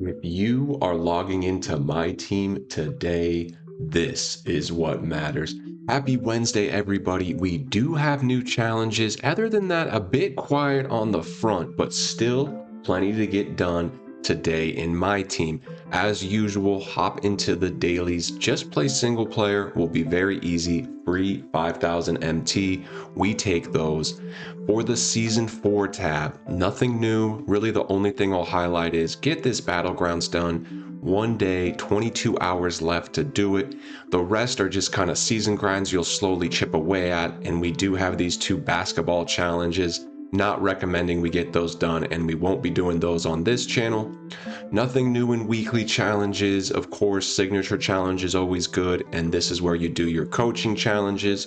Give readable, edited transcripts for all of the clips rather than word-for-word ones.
If you are logging into my team today, this is what matters. Happy Wednesday, everybody. We do have new challenges. Other than that, a bit quiet on the front, but still plenty to get done today in my team. As usual, hop into the dailies. Just play single player. Will be very easy. Free 5,000 MT. We take those. For the Season 4 tab, nothing new. Really, the only thing I'll highlight is get this Battlegrounds done. 1 day, 22 hours left to do it. The rest are just kind of season grinds you'll slowly chip away at, and we do have these two basketball challenges. Not recommending we get those done, and we won't be doing those on this channel. Nothing new in weekly challenges. Of course, signature challenge is always good, and this is where you do your coaching challenges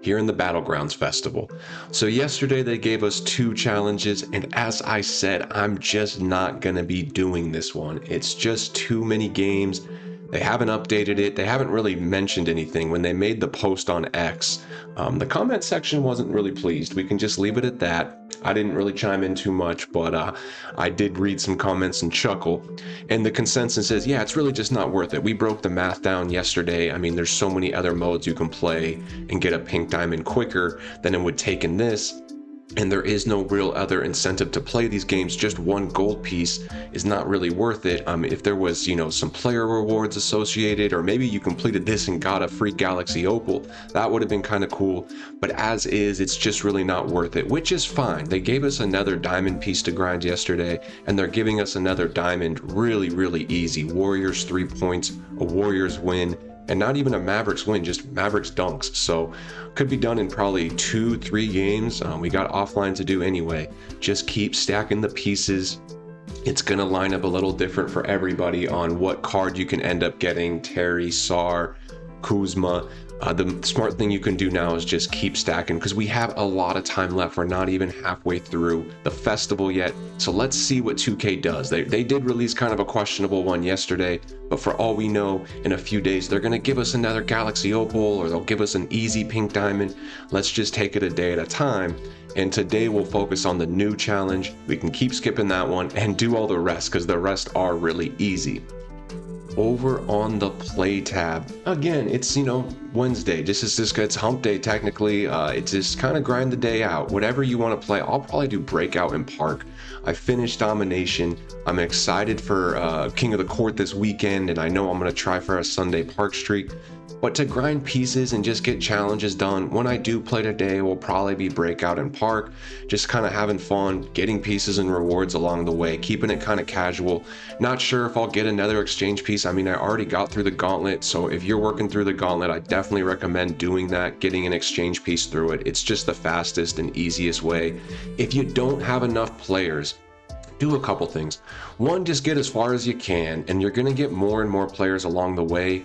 here in the Battlegrounds Festival. So yesterday they gave us two challenges, and as I said, I'm just not gonna be doing this one. It's just too many games. They haven't updated it. They haven't really mentioned anything. When they made the post on X, the comment section wasn't really pleased. We can just leave it at that. I didn't really chime in too much, but I did read some comments and chuckle. And the consensus is, yeah, it's really just not worth it. We broke the math down yesterday. I mean, there's so many other modes you can play and get a pink diamond quicker than it would take in this. And there is no real other incentive to play these games. Just one gold piece is not really worth it. If there was, some player rewards associated, or maybe you completed this and got a free Galaxy Opal, that would have been kind of cool. But as is, it's just really not worth it, which is fine. They gave us another diamond piece to grind yesterday, and they're giving us another diamond really, really easy. Warriors 3 points, a Warriors win, and not even a Mavericks win, just Mavericks dunks. So could be done in probably 2-3 games. We got offline to do anyway. Just keep stacking the pieces. It's gonna line up a little different for everybody on what card you can end up getting. Terry, Sar, Kuzma. The smart thing you can do now is just keep stacking, because we have a lot of time left. We're not even halfway through the festival yet. So let's see what 2K does. They did release kind of a questionable one yesterday, but for all we know, in a few days, they're going to give us another Galaxy Opal, or they'll give us an easy pink diamond. Let's just take it a day at a time. And today we'll focus on the new challenge. We can keep skipping that one and do all the rest, because the rest are really easy. Over on the play tab, again, it's Wednesday. It's hump day technically. It's just kind of grind the day out. Whatever you want to play. I'll probably do breakout and park. I finished domination. I'm excited for King of the Court this weekend, and I know I'm gonna try for a Sunday park streak. But to grind pieces and just get challenges done, when I do play today, will probably be breakout and park, just kind of having fun, getting pieces and rewards along the way, keeping it kind of casual. Not sure if I'll get another exchange piece. I mean, I already got through the gauntlet, so if you're working through the gauntlet, I definitely recommend doing that, getting an exchange piece through it. It's just the fastest and easiest way. If you don't have enough players, do a couple things. One, just get as far as you can, and you're gonna get more and more players along the way.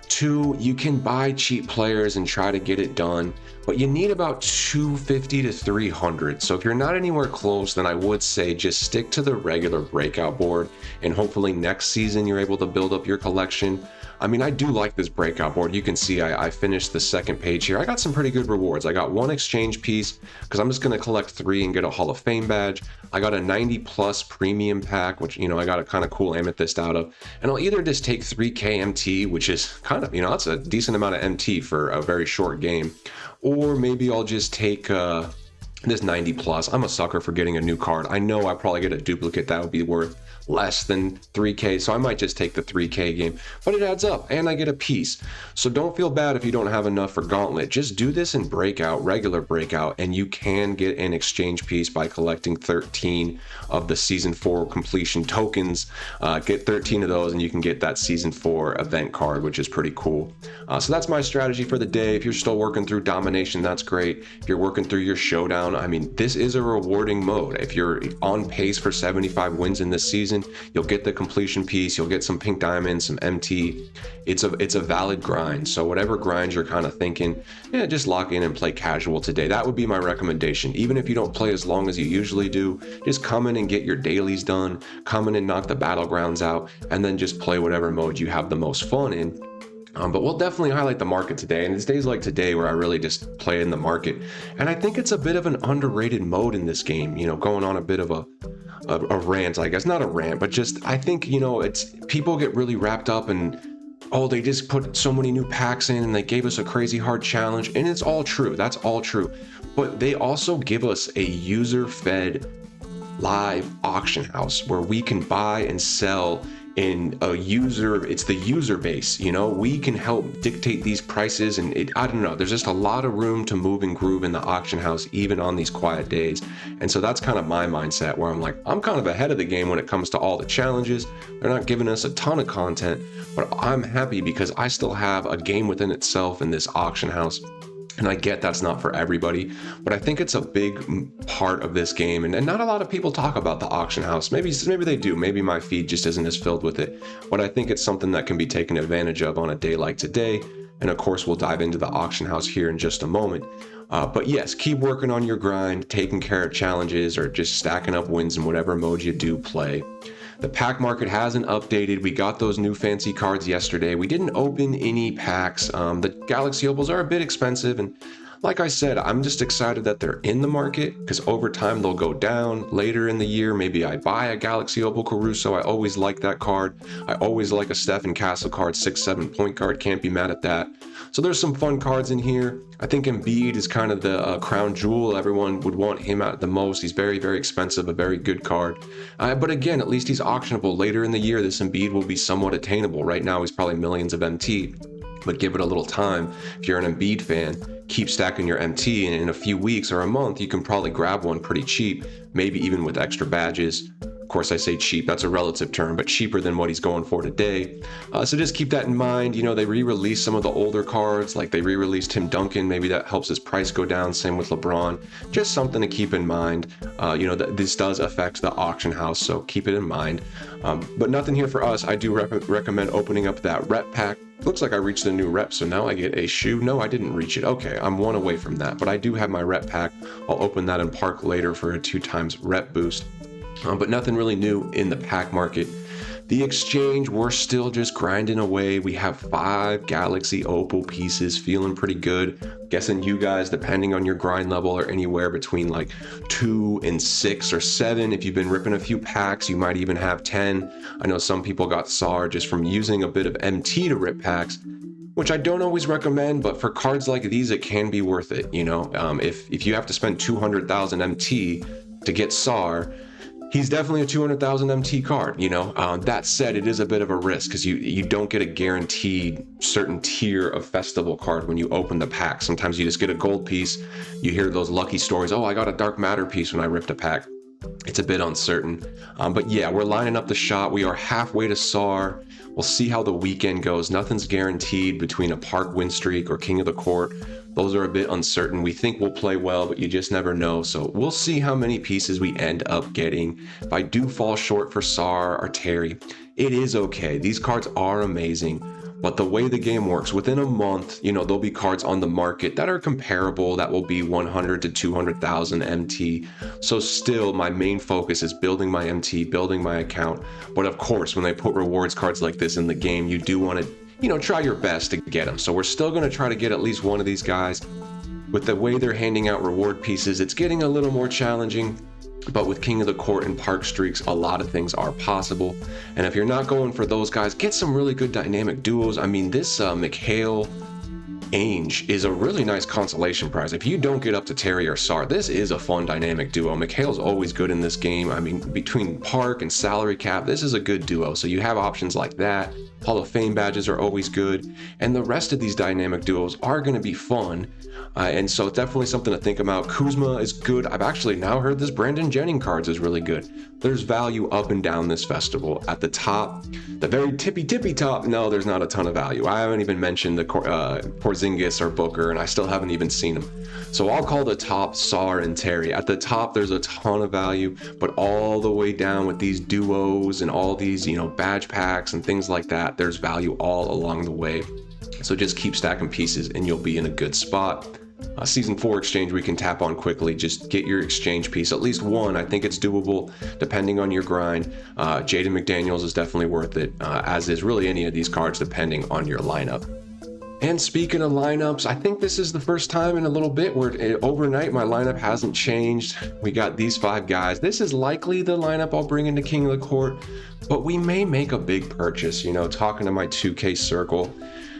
Two, you can buy cheap players and try to get it done, but you need about 250 to 300. So if you're not anywhere close, then I would say just stick to the regular breakout board, and hopefully next season you're able to build up your collection. I mean, I do like this breakout board. You can see I finished the second page here. I got some pretty good rewards. I got one exchange piece, because I'm just going to collect 3 and get a Hall of Fame badge. I got a 90 plus premium pack, which, I got a kind of cool amethyst out of. And I'll either just take 3K MT, which is kind of, that's a decent amount of MT for a very short game. Or maybe I'll just take this 90 plus. I'm a sucker for getting a new card. I know I probably get a duplicate that would be worth less than 3K, so I might just take the 3K game, but it adds up and I get a piece. So don't feel bad if you don't have enough for gauntlet. Just do this in breakout, regular breakout, and you can get an exchange piece by collecting 13 of the season 4 completion tokens. Get 13 of those and you can get that season 4 event card, which is pretty cool. So that's my strategy for the day. If you're still working through domination, that's great. If you're working through your showdown, I mean, this is a rewarding mode. If you're on pace for 75 wins in this season, you'll get the completion piece, you'll get some pink diamonds, some MT. It's a valid grind. So whatever grind you're kind of thinking, just lock in and play casual today. That would be my recommendation. Even if you don't play as long as you usually do, just come in and get your dailies done, come in and knock the battlegrounds out, and then just play whatever mode you have the most fun in. But we'll definitely highlight the market today. And it's days like today where I really just play in the market. And I think it's a bit of an underrated mode in this game, going on a bit of a rant, I guess. Not a rant, but just I think, it's people get really wrapped up and, oh, they just put so many new packs in and they gave us a crazy hard challenge. And it's all true. That's all true. But they also give us a user-fed live auction house where we can buy and sell in it's the user base. We can help dictate these prices, and I don't know, there's just a lot of room to move and groove in the auction house even on these quiet days. And so that's kind of my mindset, where I'm like, I'm kind of ahead of the game when it comes to all the challenges. They're not giving us a ton of content, but I'm happy because I still have a game within itself in this auction house. And I get that's not for everybody, but I think it's a big part of this game. And not a lot of people talk about the auction house. Maybe they do. Maybe my feed just isn't as filled with it. But I think it's something that can be taken advantage of on a day like today. And of course, we'll dive into the auction house here in just a moment. But yes, keep working on your grind, taking care of challenges, or just stacking up wins in whatever mode you do play. The pack market hasn't updated. We got those new fancy cards yesterday. We didn't open any packs. The Galaxy Opals are a bit expensive, and like I said, I'm just excited that they're in the market because over time they'll go down. Later in the year, maybe I buy a Galaxy Opal Caruso. I always like that card. I always like a Stephen Castle card, 6-7 point guard. Can't be mad at that. So there's some fun cards in here. I think Embiid is kind of the crown jewel. Everyone would want him out the most. He's very, very expensive, a very good card. But again, at least he's auctionable. Later in the year, this Embiid will be somewhat attainable. Right now, he's probably millions of MT. But give it a little time. If you're an Embiid fan, keep stacking your MT, and in a few weeks or a month, you can probably grab one pretty cheap, maybe even with extra badges. Of course, I say cheap, that's a relative term, but cheaper than what he's going for today. So just keep that in mind. They re-released some of the older cards, like they re-released Tim Duncan. Maybe that helps his price go down. Same with LeBron. Just something to keep in mind. That this does affect the auction house, so keep it in mind. But nothing here for us. I do recommend opening up that rep pack. Looks like I reached a new rep, so now I get a shoe. No, I didn't reach it. Okay, I'm one away from that, but I do have my rep pack. I'll open that in Park later for a 2x rep boost. But nothing really new in the pack market. The exchange, we're still just grinding away. We have 5 Galaxy Opal pieces, feeling pretty good. Guessing you guys, depending on your grind level, are anywhere between like 2 and 6 or 7. If you've been ripping a few packs, you might even have 10. I know some people got SAR just from using a bit of MT to rip packs, which I don't always recommend, but for cards like these, it can be worth it. If you have to spend 200,000 MT to get SAR, he's definitely a 200,000 MT card. That said, it is a bit of a risk because you don't get a guaranteed certain tier of festival card when you open the pack. Sometimes you just get a gold piece. You hear those lucky stories. Oh, I got a dark matter piece when I ripped a pack. It's a bit uncertain. But yeah, we're lining up the shot. We are halfway to SAR. We'll see how the weekend goes. Nothing's guaranteed between a Park win streak or King of the Court. Those are a bit uncertain. We think we'll play well, but you just never know. So we'll see how many pieces we end up getting. If I do fall short for SAR or Terry, it is okay. These cards are amazing. But the way the game works, within a month, there'll be cards on the market that are comparable that will be 100 to 200,000 MT. So still, my main focus is building my MT, building my account. But of course, when they put rewards cards like this in the game, you do want to, try your best to get them. So we're still going to try to get at least one of these guys. With the way they're handing out reward pieces, it's getting a little more challenging. But with King of the Court and Park streaks, a lot of things are possible. And if you're not going for those guys, get some really good dynamic duos. I mean, this Mikhail Ainge is a really nice consolation prize. If you don't get up to Terry or SAR, this is a fun dynamic duo. Mikhail's always good in this game. I mean, between Park and salary cap, this is a good duo. So you have options like that. Hall of Fame badges are always good. And the rest of these dynamic duos are going to be fun. And so it's definitely something to think about. Kuzma is good. I've actually now heard this Brandon Jennings cards is really good. There's value up and down this festival. At the top, the very tippy top, no, there's not a ton of value. I haven't even mentioned the Porzingis or Booker, and I still haven't even seen them. So I'll call the top SAR and Terry. At the top, there's a ton of value, but all the way down with these duos and all these, badge packs and things like that, there's value all along the way. So just keep stacking pieces and you'll be in a good spot. Season 4 exchange we can tap on quickly. Just get your exchange piece, at least one. I think it's doable depending on your grind. Jaden McDaniels is definitely worth it, as is really any of these cards depending on your lineup. And speaking of lineups, I think this is the first time in a little bit where overnight my lineup hasn't changed. We got these 5 guys. This is likely the lineup I'll bring into King of the Court, but we may make a big purchase. You know, talking to my 2K circle,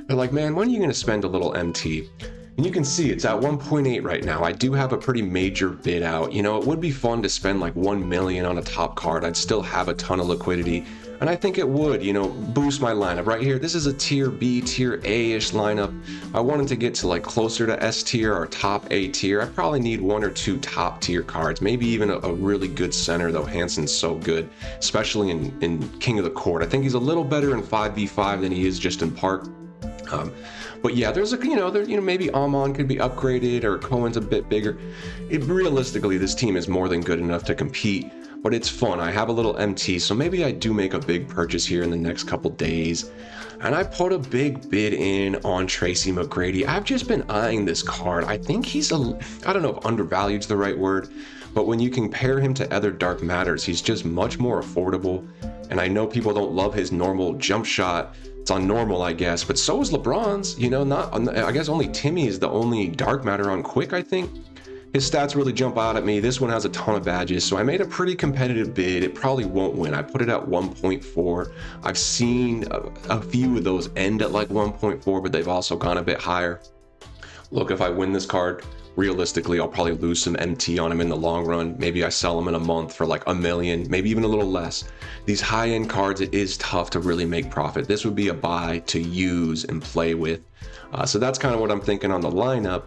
they're like, man, when are you going to spend a little MT? And you can see it's at 1.8 right now. I do have a pretty major bid out. You know, it would be fun to spend like 1 million on a top card. I'd still have a ton of liquidity. And I think it would, you know, boost my lineup right here. This is a tier B, tier A-ish lineup. I wanted to get to like closer to S tier or top A tier. I probably need 1 or 2 top tier cards, maybe even a really good center, though Hansen's so good, especially in King of the Court. I think he's a little better in 5v5 than he is just in Park. But yeah, there's maybe Amon could be upgraded or Cohen's a bit bigger. Realistically, this team is more than good enough to compete, but it's fun. I have a little MT, so maybe I do make a big purchase here in the next couple days. And I put a big bid in on Tracy McGrady. I've just been eyeing this card. I think he's I don't know if undervalued is the right word, but when you compare him to other Dark Matters, he's just much more affordable. And I know people don't love his normal jump shot. It's on normal, I guess, but so is LeBron's. You know, I guess only Timmy is the only Dark Matter on quick, I think. His stats really jump out at me. This one has a ton of badges, so I made a pretty competitive bid. It probably won't win. I put it at 1.4. I've seen a few of those end at like 1.4, but they've also gone a bit higher. Look, if I win this card, realistically, I'll probably lose some MT on him in the long run. Maybe I sell him in a month for like $1 million, maybe even a little less. These high-end cards, it is tough to really make profit. This would be a buy to use and play with. So that's kind of what I'm thinking on the lineup.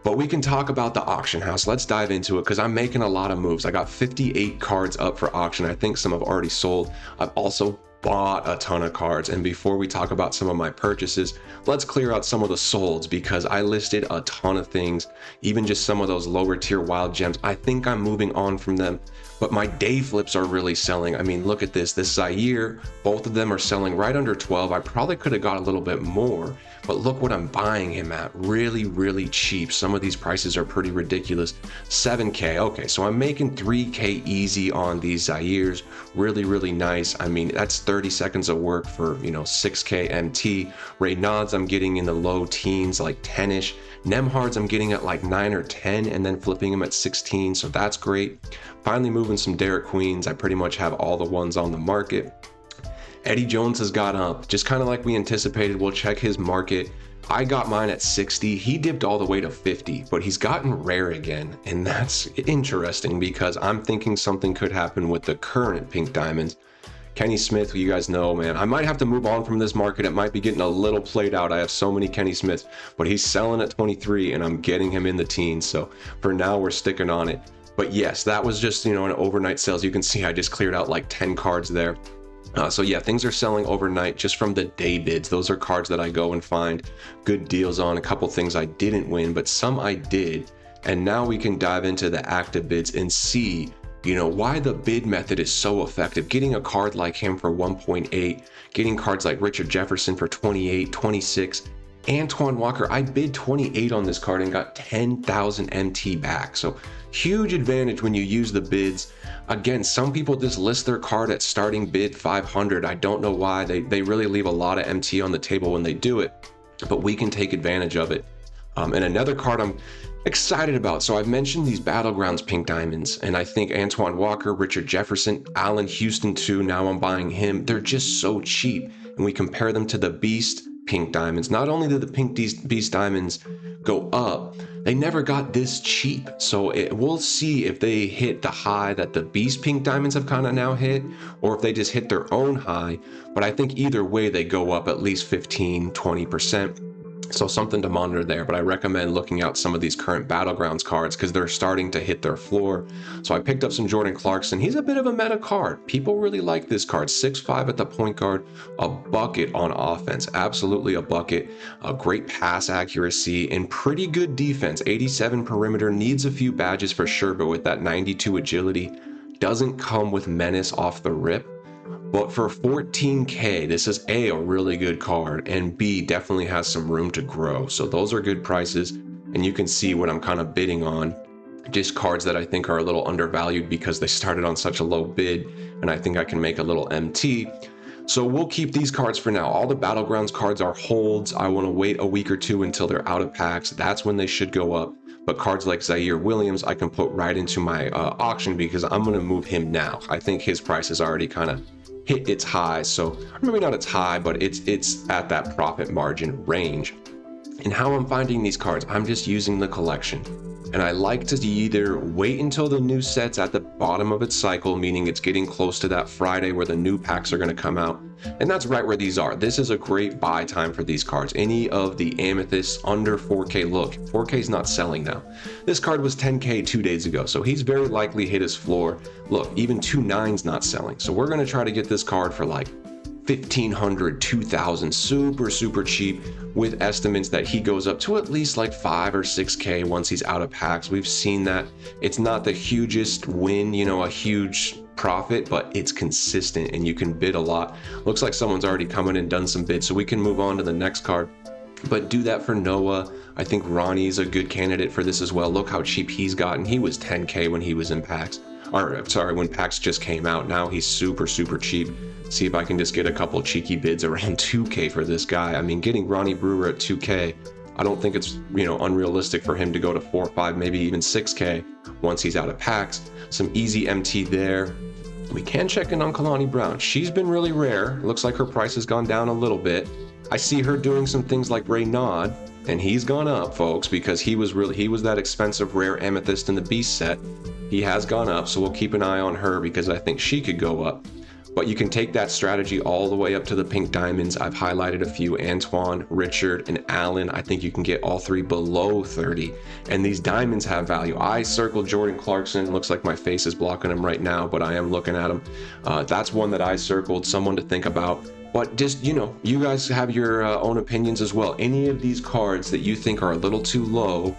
But we can talk about the auction house. Let's dive into it because I'm making a lot of moves. I got 58 cards up for auction. I think some have already sold. I've also bought a ton of cards. And before we talk about some of my purchases, let's clear out some of the solds because I listed a ton of things, even just some of those lower tier wild gems. I think I'm moving on from them, but my day flips are really selling. I mean, look at this Zaire, both of them are selling right under 12. I probably could have got a little bit more, but look what I'm buying him at. Really, really cheap. Some of these prices are pretty ridiculous. 7K. Okay, so I'm making 3K easy on these Zaires. Really, really nice. I mean, that's 30 seconds of work for, 6K MT. Reynauds I'm getting in the low teens, like 10-ish. Nemhards I'm getting at like 9 or 10 and then flipping them at 16, so that's great. Finally moving some Derek Queens. I pretty much have all the ones on the market. Eddie Jones has got up, just kind of like we anticipated. We'll check his market. I got mine at 60. He dipped all the way to 50, but he's gotten rare again. And that's interesting because I'm thinking something could happen with the current pink diamonds. Kenny Smith, you guys know, man, I might have to move on from this market. It might be getting a little played out. I have so many Kenny Smiths, but he's selling at 23 and I'm getting him in the teens. So for now, we're sticking on it. But yes, that was just, an overnight sales. You can see I just cleared out like 10 cards there. So yeah, things are selling overnight just from the day bids. Those are cards that I go and find good deals on. A couple things I didn't win, but some I did. And now we can dive into the active bids and see, why the bid method is so effective. Getting a card like him for 1.8, getting cards like Richard Jefferson for 28, 26, Antoine Walker. I bid 28 on this card and got 10,000 MT back. So huge advantage when you use the bids. Again, some people just list their card at starting bid 500. I don't know why. They really leave a lot of MT on the table when they do it, but we can take advantage of it. And another card I'm excited about. So I've mentioned these Battlegrounds pink diamonds, and I think Antoine Walker, Richard Jefferson, Allen Houston too. Now I'm buying him. They're just so cheap. And we compare them to the Beast pink diamonds. Not only did the pink Beast diamonds go up, they never got this cheap. So we'll see if they hit the high that the Beast pink diamonds have kind of now hit, or if they just hit their own high. But I think either way they go up at least 15-20%. So something to monitor there, but I recommend looking out some of these current Battlegrounds cards because they're starting to hit their floor. So I picked up some Jordan Clarkson. He's a bit of a meta card. People really like this card. 6'5" at the point guard, a bucket on offense, absolutely a bucket, a great pass accuracy, and pretty good defense. 87 perimeter, needs a few badges for sure, but with that 92 agility, doesn't come with menace off the rip. But for 14K, this is a really good card, and B, definitely has some room to grow. So those are good prices. and you can see what I'm kind of bidding on. Just cards that I think are a little undervalued because they started on such a low bid, and I think I can make a little MT. So we'll keep these cards for now. All the Battlegrounds cards are holds. I want to wait a week or two until they're out of packs. That's when they should go up. But cards like XIII Williams, I can put right into my auction because I'm going to move him now. I think his price has already kind of hit its high. So maybe not its high, but it's at that profit margin range. And how I'm finding these cards, I'm just using the collection. And I like to either wait until the new set's at the bottom of its cycle, meaning it's getting close to that Friday where the new packs are going to come out. And that's right where these are. This is a great buy time for these cards. Any of the Amethysts under 4K, look, 4K is not selling now. This card was 10K 2 days ago, so he's very likely hit his floor. Look, even 2.9's not selling. So we're going to try to get this card for like 1,500, 2,000, super cheap, with estimates that he goes up to at least like 5 or 6K once he's out of packs. We've seen that. It's not the hugest win, a huge profit, but it's consistent and you can bid a lot. Looks like someone's already come in and done some bids, so we can move on to the next card. But do that for Noah. I think Ronnie's a good candidate for this as well. Look how cheap he's gotten. He was 10K when he was in packs. Or sorry, when packs just came out. Now he's super cheap. See if I can just get a couple cheeky bids around 2K for this guy. I mean, getting Ronnie Brewer at 2K, I don't think it's unrealistic for him to go to 4, 5, maybe even 6K once he's out of packs. Some easy MT there. We can check in on Kalani Brown. She's been really rare. Looks like her price has gone down a little bit. I see her doing some things like Reynad, and he's gone up, folks, because he was that expensive rare Amethyst in the Beast set. He has gone up, so we'll keep an eye on her because I think she could go up. But you can take that strategy all the way up to the pink diamonds. I've highlighted a few: Antoine, Richard, and Allen. I think you can get all three below 30. And these diamonds have value. I circled Jordan Clarkson. Looks like my face is blocking him right now, but I am looking at him. That's one that I circled, someone to think about. But just, you guys have your own opinions as well. Any of these cards that you think are a little too low,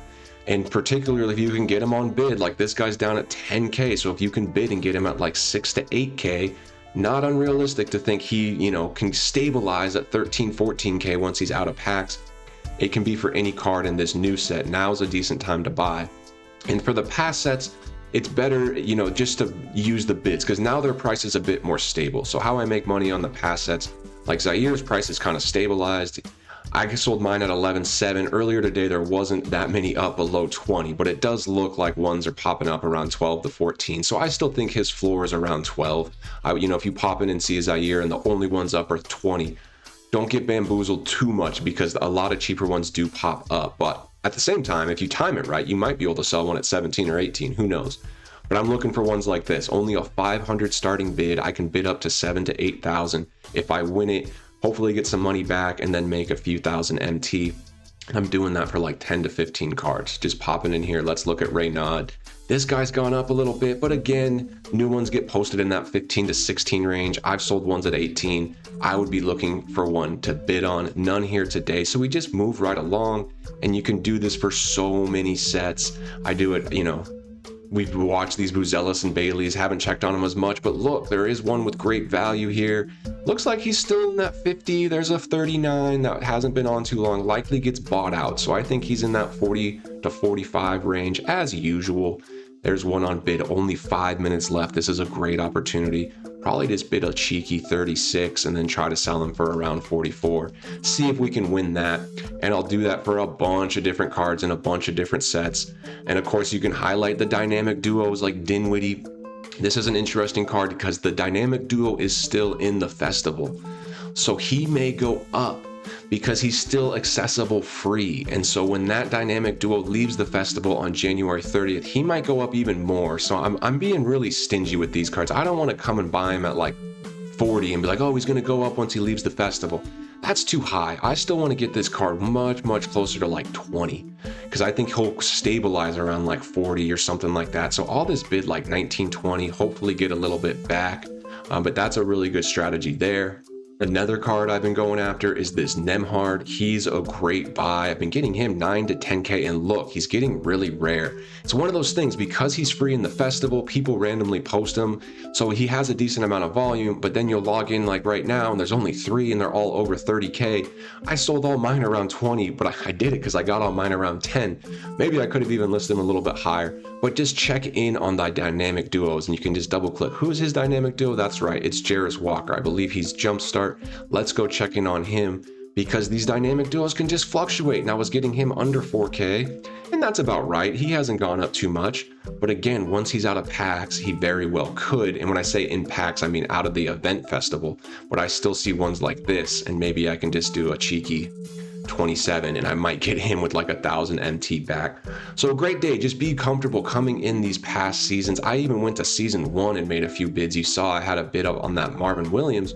and particularly if you can get them on bid, like this guy's down at 10K. So if you can bid and get him at like 6 to 8K, not unrealistic to think he, can stabilize at 13, 14K once he's out of packs. It can be for any card in this new set. Now's a decent time to buy. And for the past sets, it's better, just to use the bids because now their price is a bit more stable. So how I make money on the past sets, like Zaire's price is kind of stabilized. I sold mine at 11.7. Earlier today, there wasn't that many up below 20, but it does look like ones are popping up around 12 to 14. So I still think his floor is around 12. If you pop in and see a Zaire and the only ones up are 20, don't get bamboozled too much because a lot of cheaper ones do pop up. But at the same time, if you time it right, you might be able to sell one at 17 or 18. Who knows? But I'm looking for ones like this. Only a 500 starting bid. I can bid up to 7 to 8,000. If I win it, hopefully get some money back and then make a few thousand MT. I'm doing that for like 10 to 15 cards. Just popping in here. Let's look at Reynad. This guy's gone up a little bit, but again, new ones get posted in that 15 to 16 range. I've sold ones at 18. I would be looking for one to bid on. None here today. So we just move right along, and you can do this for so many sets. I do it, we've watched these Buzelis and Baileys, haven't checked on them as much, but look, there is one with great value here. Looks like he's still in that 50. There's a 39 that hasn't been on too long, likely gets bought out. So I think he's in that 40 to 45 range as usual. There's one on bid, only 5 minutes left. This is a great opportunity. Probably just bid a cheeky 36 and then try to sell them for around 44. See if we can win that. And I'll do that for a bunch of different cards and a bunch of different sets. And of course, you can highlight the dynamic duos like Dinwiddie. This is an interesting card because the dynamic duo is still in the festival. So he may go up because he's still accessible free. And so when that dynamic duo leaves the festival on January 30th, he might go up even more. So I'm being really stingy with these cards. I don't want to come and buy him at like 40 and be like, oh, he's going to go up once he leaves the festival. That's too high. I still want to get this card much closer to like 20 because I think he'll stabilize around like 40 or something like that. So all this bid like 19, 20, hopefully get a little bit back. But that's a really good strategy there. Another card I've been going after is this Nemhard. He's a great buy. I've been getting him 9 to 10K, and look, he's getting really rare. It's one of those things, because he's free in the festival, people randomly post him, so he has a decent amount of volume, but then you'll log in like right now, and there's only 3, and they're all over 30K. I sold all mine around 20, but I did it because I got all mine around 10. Maybe I could have even listed them a little bit higher, but just check in on the dynamic duos, and you can just double click. Who's his dynamic duo? That's right, it's Jarris Walker. I believe he's Jumpstart. Let's go check in on him, because these dynamic duos can just fluctuate. And I was getting him under 4K, and that's about right. He hasn't gone up too much, but again, once he's out of packs, he very well could. And when I say in packs, I mean out of the event festival, but I still see ones like this, and maybe I can just do a cheeky 27 and I might get him with like 1,000 MT back. So a great day. Just be comfortable coming in these past seasons. I even went to season 1 and made a few bids. You saw I had a bid up on that Marvin Williams.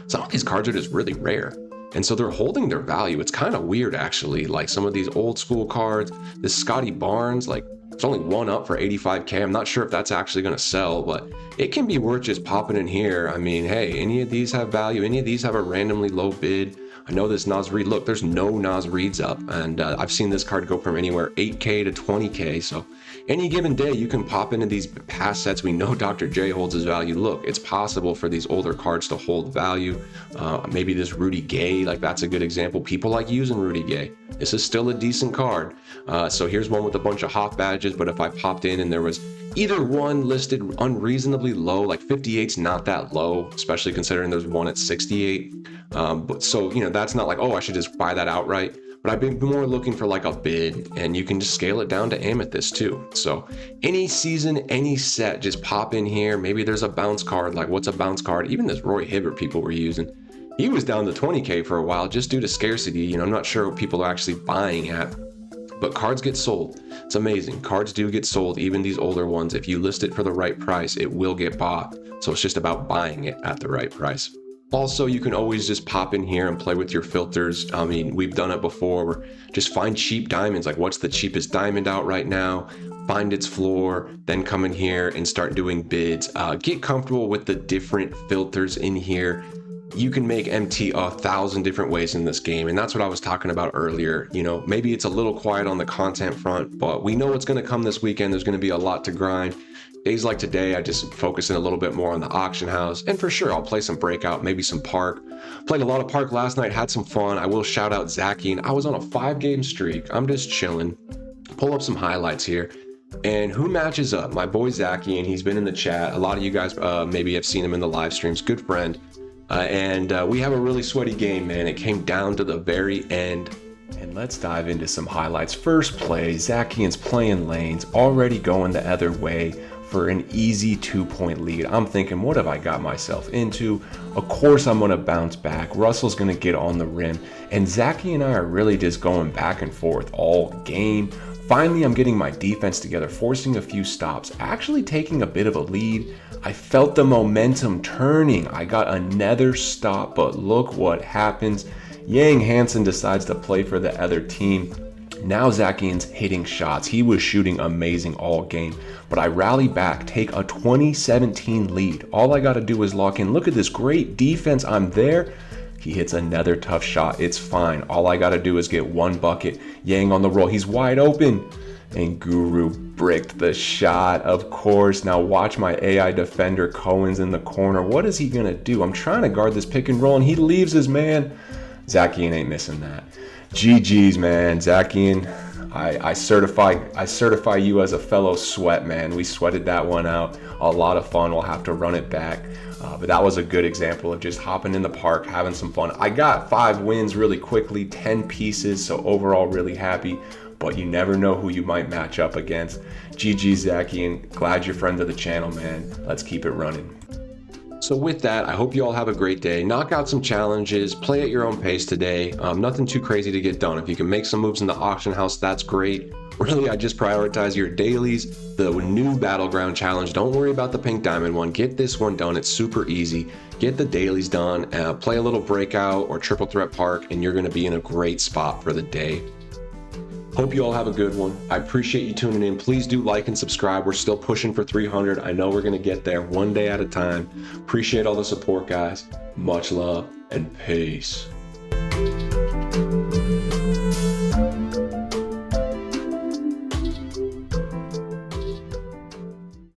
Some of these cards are just really rare, and so they're holding their value. It's kind of weird, actually. Like some of these old school cards, this Scotty Barnes, like it's only one up for 85K. I'm not sure if that's actually going to sell, but it can be worth just popping in here. I mean, hey, any of these have value. Any of these have a randomly low bid. I know this Nas Reed, look, there's no Nas Reeds up, and I've seen this card go from anywhere 8K to 20K. So any given day, you can pop into these past sets. We know Dr. J holds his value. Look, it's possible for these older cards to hold value. Maybe this Rudy Gay, like that's a good example. People like using Rudy Gay. This is still a decent card. So here's one with a bunch of Hoff badges, but if I popped in and there was either one listed unreasonably low, like 58's not that low, especially considering there's one at 68. But so, you know, that's not like, oh, I should just buy that outright. But I've been more looking for like a bid, and you can just scale it down to Amethyst too. So any season, any set, just pop in here. Maybe there's a bounce card. Like what's a bounce card? Even this Roy Hibbert people were using. He was down to 20K for a while just due to scarcity. You know, I'm not sure what people are actually buying at, but cards get sold. It's amazing. Cards do get sold, even these older ones. If you list it for the right price, it will get bought. So it's just about buying it at the right price. Also, you can always just pop in here and play with your filters. I mean, we've done it before. Where just find cheap diamonds, like what's the cheapest diamond out right now, find its floor, then come in here and start doing bids. Get comfortable with the different filters in here. You can make MT 1,000 different ways in this game, and that's what I was talking about earlier. You know, maybe it's a little quiet on the content front, but we know it's going to come this weekend. There's going to be a lot to grind. Days like today, I just focus in a little bit more on the auction house, and for sure I'll play some breakout, maybe some park. Played a lot of park last night, had some fun. I will shout out Zachy. I was on a 5-game streak. I'm just chilling. Pull up some highlights here. And who matches up? My boy Zachy, and he's been in the chat. A lot of you guys maybe have seen him in the live streams. Good friend. And we have a really sweaty game, man. It came down to the very end. And let's dive into some highlights. First play, Zachy's playing lanes, already going the other way for an easy 2-point lead. I'm thinking, what have I got myself into? Of course I'm gonna bounce back. Russell's gonna get on the rim. And Zachy and I are really just going back and forth all game. Finally, I'm getting my defense together, forcing a few stops, actually taking a bit of a lead. I felt the momentum turning. I got another stop, but look what happens. Yang Hansen decides to play for the other team. Now Zachy's hitting shots. He was shooting amazing all game, but I rally back, take a 20-17 lead. All I got to do is lock in. Look at this great defense. I'm there. He hits another tough shot. It's fine. All I got to do is get one bucket. Yang on the roll. He's wide open. And Guru bricked the shot, of course. Now watch my AI defender. Cohen's in the corner. What is he going to do? I'm trying to guard this pick and roll, and he leaves his man. Zachy ain't missing that. GG's, man. Zachy, I certify you as a fellow sweat, man. We sweated that one out. A lot of fun. We'll have to run it back. But that was a good example of just hopping in the park, having some fun. I got 5 wins really quickly, 10 pieces, so overall really happy. But you never know who you might match up against. GG, Zachy, and glad you're friend of the channel, man. Let's keep it running. So with that, I hope you all have a great day. Knock out some challenges, play at your own pace today. Nothing too crazy to get done. If you can make some moves in the auction house, that's great. Really, I just prioritize your dailies, the new Battleground challenge. Don't worry about the pink diamond one. Get this one done. It's super easy. Get the dailies done, play a little breakout or triple threat park, and you're going to be in a great spot for the day. Hope you all have a good one. I appreciate you tuning in. Please do like and subscribe. We're still pushing for 300. I know we're going to get there one day at a time. Appreciate all the support, guys. Much love and peace.